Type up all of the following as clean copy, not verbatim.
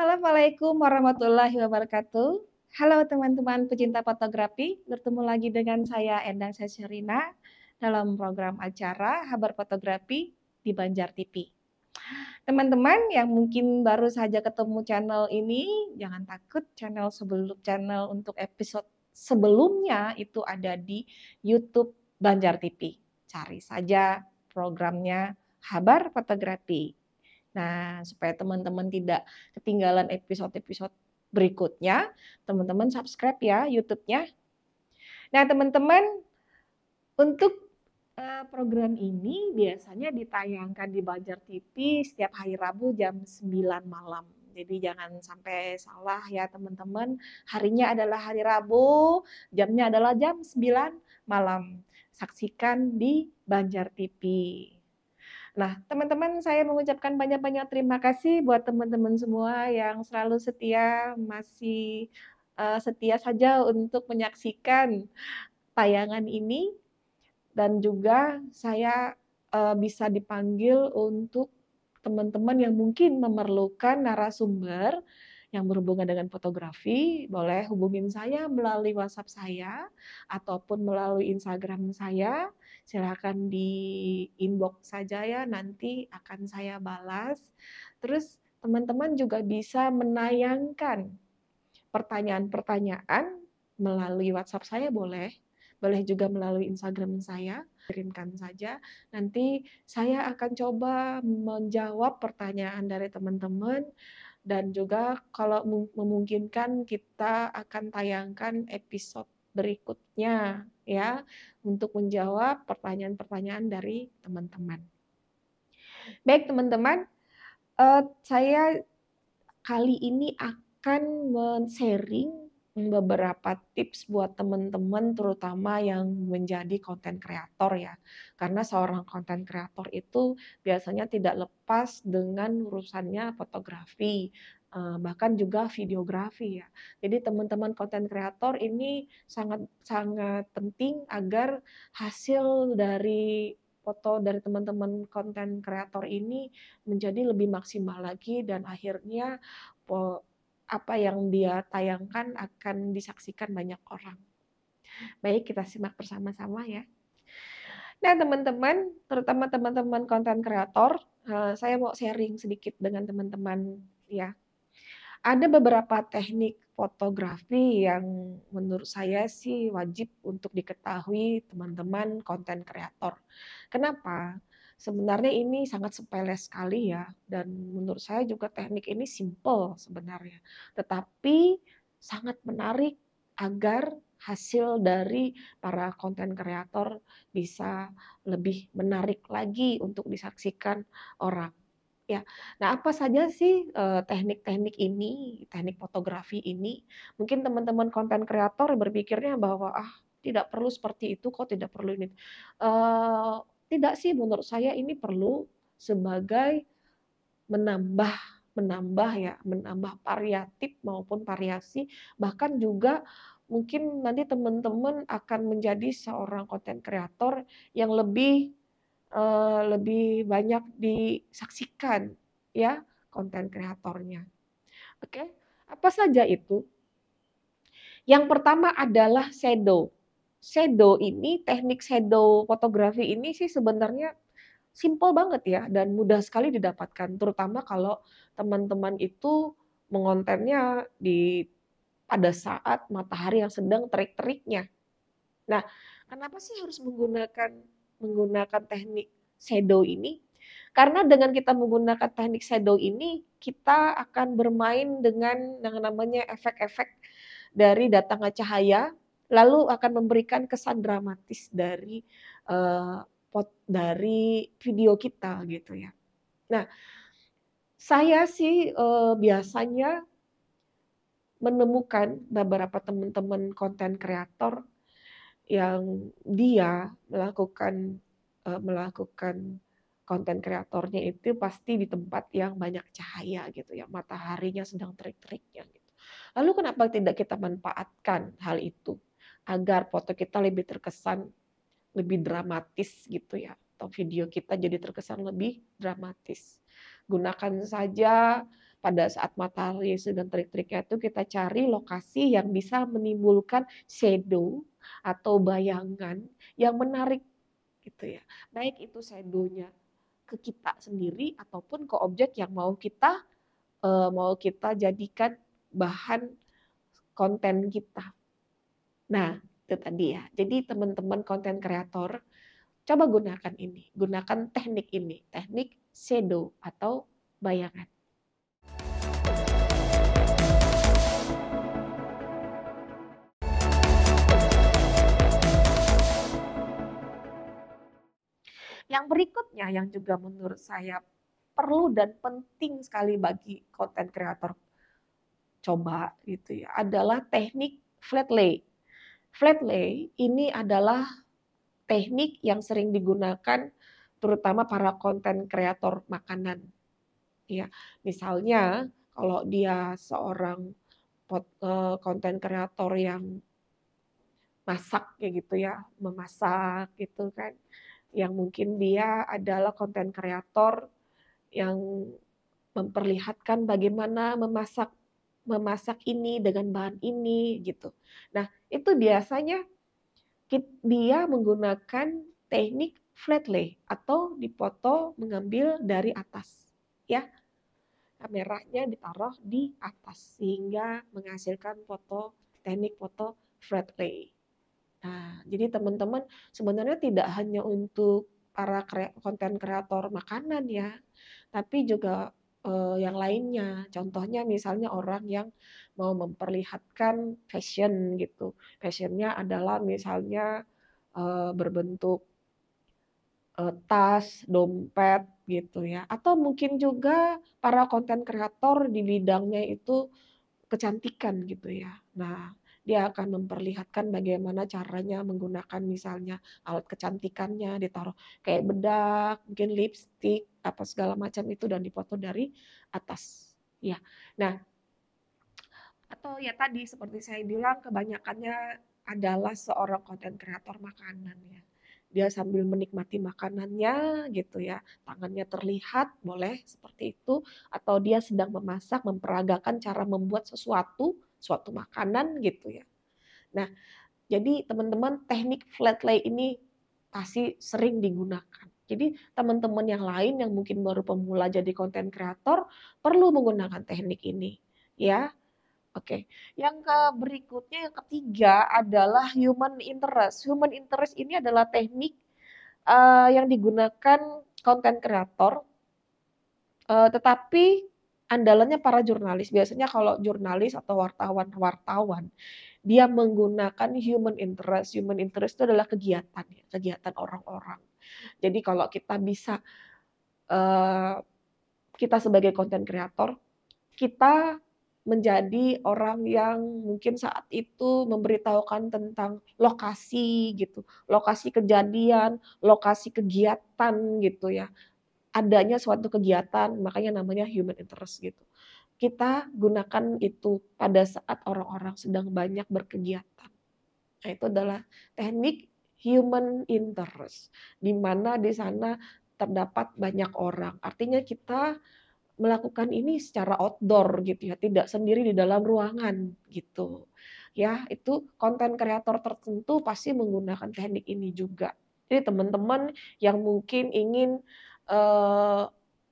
Assalamualaikum warahmatullahi wabarakatuh. Halo teman-teman pecinta fotografi, bertemu lagi dengan saya Endang Sesirina dalam program acara Habar Fotografi di Banjar TV. Teman-teman yang mungkin baru saja ketemu channel ini, jangan takut, channel untuk episode sebelumnya itu ada di YouTube Banjar TV. Cari saja programnya Habar Fotografi. Nah, supaya teman-teman tidak ketinggalan episode-episode berikutnya, teman-teman subscribe ya YouTube-nya. Nah, teman-teman, untuk program ini biasanya ditayangkan di Banjar TV setiap hari Rabu jam 9 malam. Jadi jangan sampai salah ya teman-teman. Harinya adalah hari Rabu, jamnya adalah jam 9 malam. Saksikan di Banjar TV. Nah, teman-teman, saya mengucapkan banyak-banyak terima kasih buat teman-teman semua yang selalu setia, masih setia saja untuk menyaksikan tayangan ini, dan juga saya bisa dipanggil untuk teman-teman yang mungkin memerlukan narasumber yang berhubungan dengan fotografi, boleh hubungin saya melalui WhatsApp saya ataupun melalui Instagram saya. Silakan di inbox saja ya, nanti akan saya balas. Terus teman-teman juga bisa menayangkan pertanyaan-pertanyaan melalui WhatsApp saya boleh juga melalui Instagram saya, kirimkan saja. Nanti saya akan coba menjawab pertanyaan dari teman-teman dan juga kalau memungkinkan kita akan tayangkan episode berikutnya ya untuk menjawab pertanyaan-pertanyaan dari teman-teman. Baik teman-teman, saya kali ini akan men-sharing beberapa tips buat teman-teman terutama yang menjadi konten kreator ya. Karena seorang konten kreator itu biasanya tidak lepas dengan urusannya fotografi, bahkan juga videografi ya. Jadi teman-teman konten kreator ini sangat sangat penting agar hasil dari foto dari teman-teman konten kreator ini menjadi lebih maksimal lagi dan akhirnya apa yang dia tayangkan akan disaksikan banyak orang. Baik, kita simak bersama-sama ya. Nah, teman-teman, terutama teman-teman konten kreator, saya mau sharing sedikit dengan teman-teman ya. Ada beberapa teknik fotografi yang menurut saya sih wajib untuk diketahui teman-teman konten kreator. Kenapa? Sebenarnya ini sangat sepele sekali ya, dan menurut saya juga teknik ini simple sebenarnya. Tetapi sangat menarik agar hasil dari para konten kreator bisa lebih menarik lagi untuk disaksikan orang. Ya, nah apa saja sih teknik-teknik ini, teknik fotografi ini? Mungkin teman-teman konten kreator berpikirnya bahwa, "Ah, tidak perlu seperti itu kok, tidak perlu ini." Eee, Tidak sih menurut saya ini perlu sebagai menambah menambah ya, menambah variatif maupun variasi, bahkan juga mungkin nanti teman-teman akan menjadi seorang konten kreator yang lebih banyak disaksikan ya konten kreatornya. Oke, apa saja itu? Yang pertama adalah shadow. Shadow ini, teknik shadow fotografi ini sih sebenarnya simple banget ya dan mudah sekali didapatkan, terutama kalau teman-teman itu mengontennya pada saat matahari yang sedang terik-teriknya. Nah, kenapa sih harus menggunakan teknik shadow ini? Karena dengan kita menggunakan teknik shadow ini, kita akan bermain dengan yang namanya efek-efek dari datangnya cahaya, lalu akan memberikan kesan dramatis eee, dari video kita gitu ya. Nah, saya sih, biasanya menemukan beberapa teman-teman konten kreator yang dia melakukan konten kreatornya itu pasti di tempat yang banyak cahaya gitu ya, mataharinya sedang terik-teriknya gitu. Lalu kenapa tidak kita manfaatkan hal itu, agar foto kita lebih terkesan lebih dramatis gitu ya, atau video kita jadi terkesan lebih dramatis. Gunakan saja pada saat matahari sedang terik-teriknya itu kita cari lokasi yang bisa menimbulkan shadow atau bayangan yang menarik gitu ya. Baik itu shadow-nya ke kita sendiri ataupun ke objek yang mau kita jadikan bahan konten kita. Nah, itu tadi ya. Jadi teman-teman konten kreator, coba gunakan ini. Gunakan teknik ini, teknik shadow atau bayangan. Yang berikutnya yang juga menurut saya perlu dan penting sekali bagi konten kreator coba gitu ya, adalah teknik flat lay. Flat lay ini adalah teknik yang sering digunakan terutama para konten kreator makanan. Ya, misalnya kalau dia seorang konten kreator yang masak kayak gitu ya, memasak gitu kan. Yang mungkin dia adalah konten kreator yang memperlihatkan bagaimana memasak ini dengan bahan ini gitu. Nah, itu biasanya dia menggunakan teknik flat lay atau dipoto mengambil dari atas ya. Kameranya ditaruh di atas sehingga menghasilkan teknik foto flat lay. Nah, jadi teman-teman sebenarnya tidak hanya untuk para konten kreator makanan ya, tapi juga yang lainnya. Contohnya misalnya orang yang mau memperlihatkan fashion gitu. Fashionnya adalah misalnya berbentuk tas, dompet gitu ya. Atau mungkin juga para konten kreator di bidangnya itu kecantikan gitu ya. Nah, dia akan memperlihatkan bagaimana caranya menggunakan misalnya alat kecantikannya, ditaruh kayak bedak, mungkin lipstick, apa segala macam itu dan dipoto dari atas. Ya. Nah, atau ya tadi seperti saya bilang kebanyakannya adalah seorang konten kreator makanan ya. Dia sambil menikmati makanannya gitu ya, tangannya terlihat boleh seperti itu, atau dia sedang memasak, memperagakan cara membuat suatu makanan gitu ya. Nah, jadi teman-teman teknik flat lay ini pasti sering digunakan. Jadi teman-teman yang lain yang mungkin baru pemula jadi konten kreator perlu menggunakan teknik ini ya. Oke, yang berikutnya yang ketiga adalah human interest. Human interest ini adalah teknik yang digunakan konten kreator, tetapi andalannya para jurnalis. Biasanya kalau jurnalis atau wartawan, dia menggunakan human interest. Human interest itu adalah kegiatan, ya, kegiatan orang-orang. Jadi kalau kita bisa, kita sebagai konten kreator, kita menjadi orang yang mungkin saat itu memberitahukan tentang lokasi gitu, lokasi kejadian, lokasi kegiatan gitu ya. Adanya suatu kegiatan, makanya namanya human interest gitu. Kita gunakan itu pada saat orang-orang sedang banyak berkegiatan. Nah, itu adalah teknik human interest, di mana di sana terdapat banyak orang. Artinya kita melakukan ini secara outdoor gitu ya, tidak sendiri di dalam ruangan gitu. Ya, itu konten kreator tertentu pasti menggunakan teknik ini juga. Jadi teman-teman yang mungkin ingin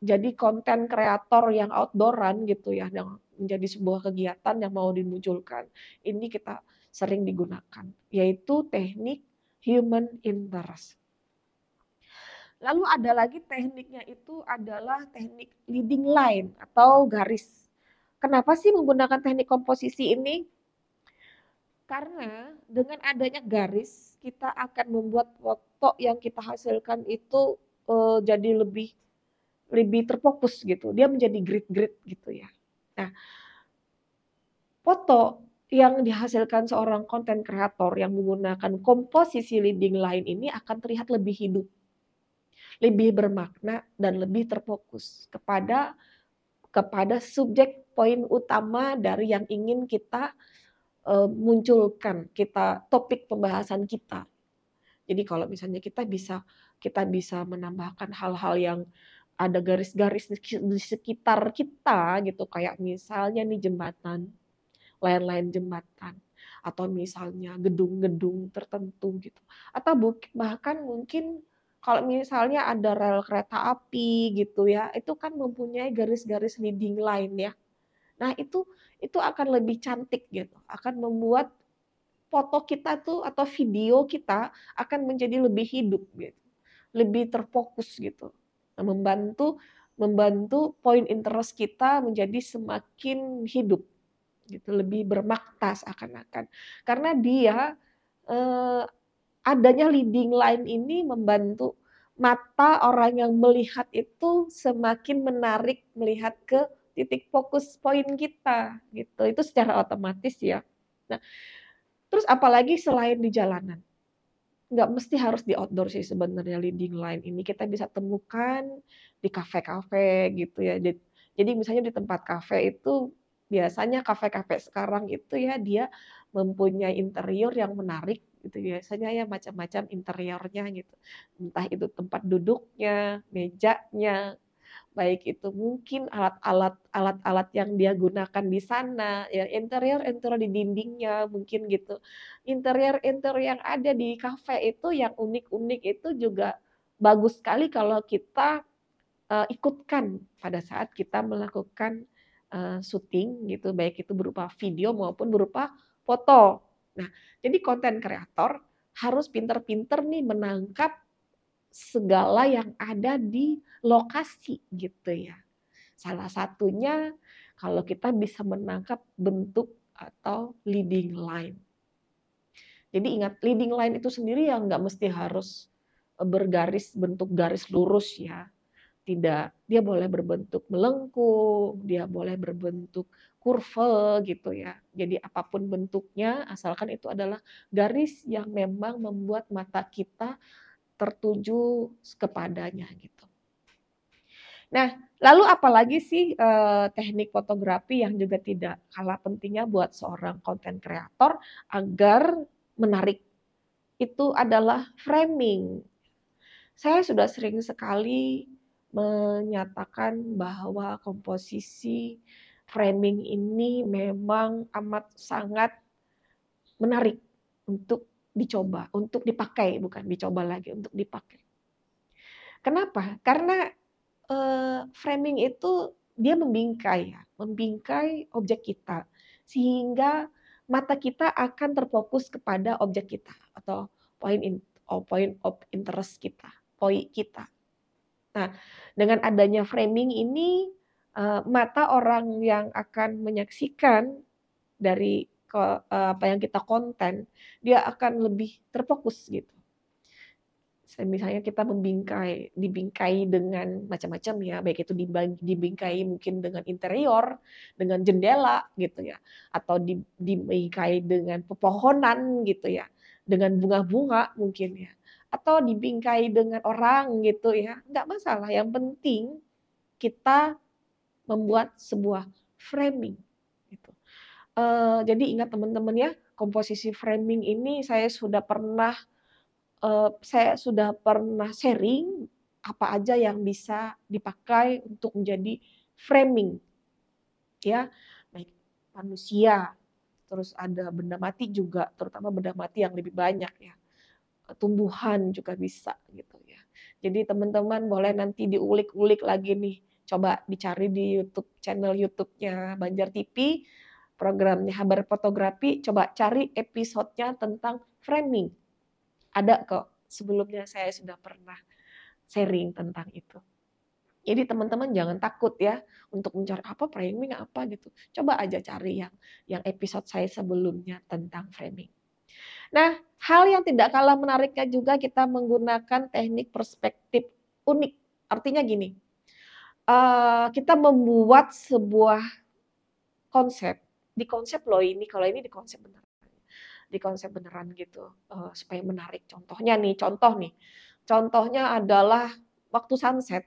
jadi konten kreator yang outdooran gitu ya, yang menjadi sebuah kegiatan yang mau dimunculkan, ini kita sering digunakan, yaitu teknik human interest. Lalu ada lagi tekniknya itu adalah teknik leading line atau garis. Kenapa sih menggunakan teknik komposisi ini? Karena dengan adanya garis, kita akan membuat foto yang kita hasilkan itu jadi lebih terfokus gitu. Dia menjadi grid-grid gitu ya. Nah, foto yang dihasilkan seorang konten kreator yang menggunakan komposisi leading line ini akan terlihat lebih hidup, lebih bermakna dan lebih terfokus kepada subjek poin utama dari yang ingin kita munculkan, topik pembahasan kita. Jadi kalau misalnya kita bisa menambahkan hal-hal yang ada garis-garis di sekitar kita gitu, kayak misalnya nih jembatan, layang-layang jembatan, atau misalnya gedung-gedung tertentu gitu. Atau bahkan mungkin kalau misalnya ada rel kereta api gitu ya, itu kan mempunyai garis-garis leading line ya. Nah itu akan lebih cantik gitu, akan membuat foto kita tuh atau video kita akan menjadi lebih hidup gitu, lebih terfokus gitu. Nah, membantu poin interest kita menjadi semakin hidup gitu, lebih bermakna seakan-akan. Karena dia eh, adanya leading line ini membantu mata orang yang melihat itu semakin menarik melihat ke titik fokus poin kita gitu. Itu secara otomatis ya. Nah, terus apalagi selain di jalanan, nggak mesti harus di outdoor sih sebenarnya leading line ini, kita bisa temukan di kafe-kafe gitu ya. Jadi misalnya di tempat kafe itu biasanya kafe-kafe sekarang itu ya dia mempunyai interior yang menarik gitu, biasanya ya macam-macam interiornya gitu. Entah itu tempat duduknya, mejanya, baik itu mungkin alat-alat yang dia gunakan di sana, ya interior-interior di dindingnya mungkin gitu. Interior-interior yang ada di kafe itu yang unik-unik itu juga bagus sekali kalau kita ikutkan pada saat kita melakukan syuting gitu, baik itu berupa video maupun berupa foto. Nah, jadi konten kreator harus pinter-pinter nih menangkap segala yang ada di lokasi gitu ya. Salah satunya kalau kita bisa menangkap bentuk atau leading line. Jadi ingat leading line itu sendiri yang nggak mesti harus bergaris bentuk garis lurus ya. Tidak, dia boleh berbentuk melengkung, dia boleh berbentuk kurve gitu ya. Jadi apapun bentuknya asalkan itu adalah garis yang memang membuat mata kita tertuju kepadanya gitu. Nah, lalu apalagi sih teknik fotografi yang juga tidak kalah pentingnya buat seorang konten kreator agar menarik, itu adalah framing. Saya sudah sering sekali menyatakan bahwa komposisi framing ini memang amat sangat menarik untuk dicoba, untuk dipakai, bukan dicoba lagi, untuk dipakai. Kenapa? Karena framing itu dia membingkai ya, membingkai objek kita. Sehingga mata kita akan terfokus kepada objek kita atau point of interest kita, poin kita. Nah, dengan adanya framing ini mata orang yang akan menyaksikan dari apa yang kita konten, dia akan lebih terfokus gitu. Misalnya kita dibingkai dengan macam-macam ya, baik itu dibingkai mungkin dengan interior, dengan jendela gitu ya, atau dibingkai dengan pepohonan gitu ya, dengan bunga-bunga mungkin ya, atau dibingkai dengan orang gitu ya, nggak masalah. Yang penting kita membuat sebuah framing gitu. Jadi ingat teman-teman ya, komposisi framing ini saya sudah pernah sharing apa aja yang bisa dipakai untuk menjadi framing ya, baik manusia, terus ada benda mati juga, terutama benda mati yang lebih banyak ya, tumbuhan juga bisa gitu ya. Jadi teman-teman boleh nanti diulik-ulik lagi nih, coba dicari di YouTube, channel YouTube-nya Banjar TV, programnya Habar Fotografi, coba cari episodenya tentang framing. Ada kok, sebelumnya saya sudah pernah sharing tentang itu. Jadi teman-teman jangan takut ya untuk mencari apa framing apa gitu. Coba aja cari yang episode saya sebelumnya tentang framing. Nah, hal yang tidak kalah menariknya juga kita menggunakan teknik perspektif unik. Artinya gini, kita membuat sebuah konsep. Di konsep loh ini, kalau ini di konsep beneran. Di konsep beneran gitu, supaya menarik. Contohnya adalah waktu sunset,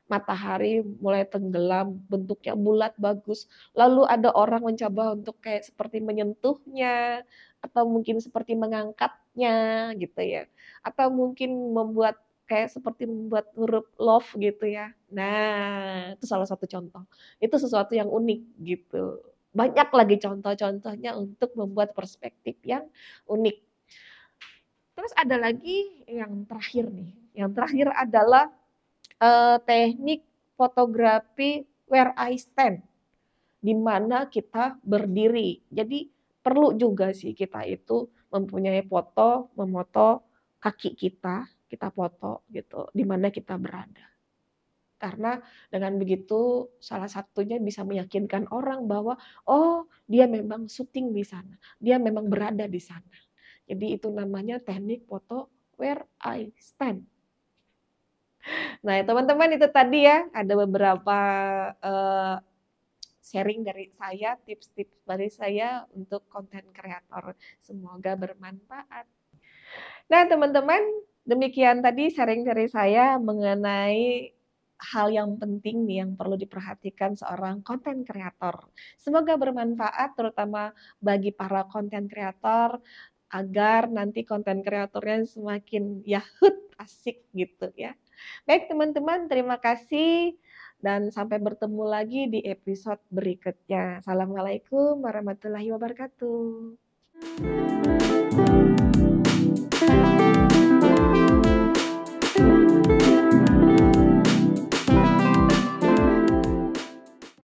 matahari mulai tenggelam, bentuknya bulat bagus, lalu ada orang mencoba untuk kayak seperti menyentuhnya, atau mungkin seperti mengangkatnya gitu ya, atau mungkin membuat kayak seperti membuat huruf love gitu ya. Nah, itu salah satu contoh. Itu sesuatu yang unik gitu. Banyak lagi contoh-contohnya untuk membuat perspektif yang unik. Terus ada lagi yang terakhir nih. Yang terakhir adalah teknik fotografi where I stand, di mana kita berdiri. Jadi perlu juga sih kita itu mempunyai foto, memoto kaki kita, kita foto gitu, di mana kita berada. Karena dengan begitu salah satunya bisa meyakinkan orang bahwa, oh dia memang syuting di sana, dia memang berada di sana. Jadi itu namanya teknik foto where I stand. Nah teman-teman itu tadi ya, ada beberapa uh, sharing dari saya, tips-tips dari saya untuk konten kreator. Semoga bermanfaat. Nah teman-teman, demikian tadi sharing dari saya mengenai hal yang penting nih yang perlu diperhatikan seorang konten kreator. Semoga bermanfaat terutama bagi para konten kreator agar nanti konten kreatornya semakin yahut asik gitu ya. Baik teman-teman, terima kasih dan sampai bertemu lagi di episode berikutnya. Assalamualaikum warahmatullahi wabarakatuh.